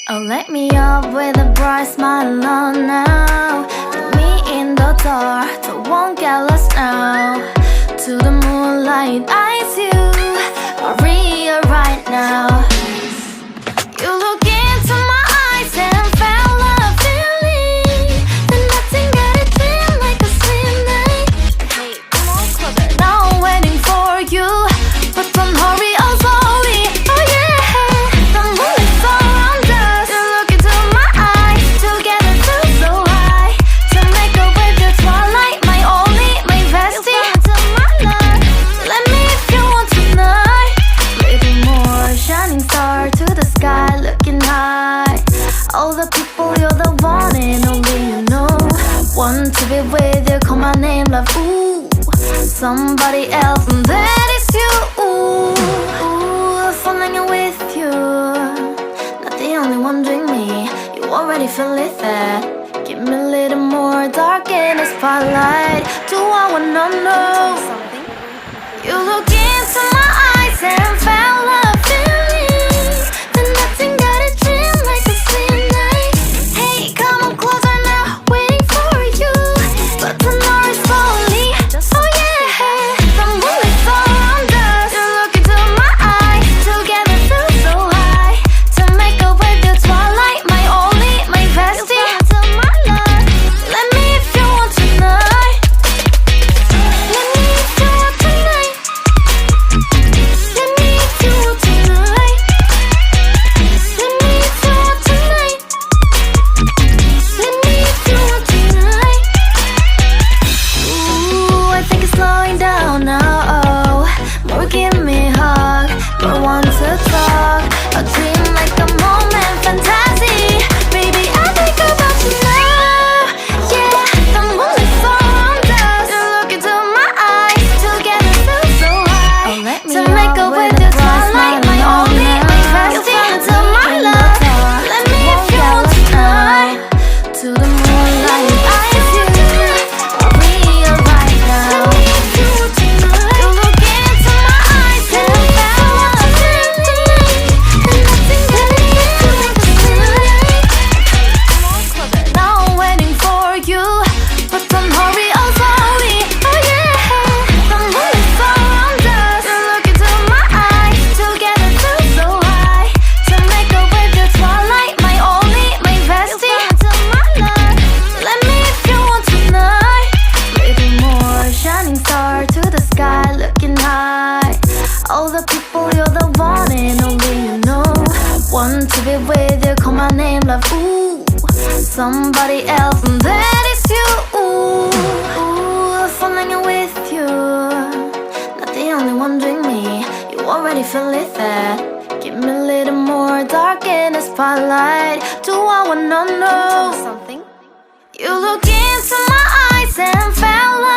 Oh, let me up with a bright smile on now. Put me in the dark, so won't get lost now. To the moonlight, eyes you are real right now. You look into my eyes and felt a feeling that nothing got it feel like a slim night. Hey, come on closer. Now I'm waiting for you, but don't hurry, oh slowly. Oh yeah, the moonlight's around us. You look into my eyes, together feel so high. To make up with the twilight, my only, my bestie. To my love, let me if you want tonight. Little more shining star to the sky, looking high. All the people, you're the one and only you know. Want to be with you, call my name, love, ooh. Somebody else, and that is you, ooh. Falling with you, not the only one doing me. You already feel it there. Give me a little more dark in the spotlight. Do I wanna know something? You look into my eyes and felt a feeling that nothing got a dream like a slim night. Hey, come on closer now, waiting for you, but tonight is slowly. Oh yeah, the moonlight's around us. You look into my eyes, together feel so high. To make up with the twilight, my only, my bestie. To my love, let me if you want tonight. Let me if you want tonight. Let me if you want tonight. Let me if you want tonight. Let me if you want tonight. Ooh, I think it's slowing down now. Oh, more give me a hug, more want to talk. A dream like a moment, fantasy. Baby, I think about you now. Yeah, the moonlight's around us. You look into my eyes, together feel so high. To make up with the twilight, my only, my bestie. To my love, let me if you want tonight. To the moonlight, eyes you are real right now. You look into my eyes and felt a feeling that nothing got it feel like a slim night. Now I'm waiting for you, but don't hurry, oh slowly. Oh yeah, the moonlight's around us. You look into my eyes, together feel so high. To make up with the twilight, my only, my bestie. To my love, let me if you want tonight. Little more shining star to the sky, looking high. All the people, you're the one and only you know. Want to be with you, call my name, love, ooh. Somebody else, and that is you, ooh. Falling with you, not the only one doing me. You already feel it there. Give me a little more dark in the spotlight. Do I wanna know something? You look into my eyes and felt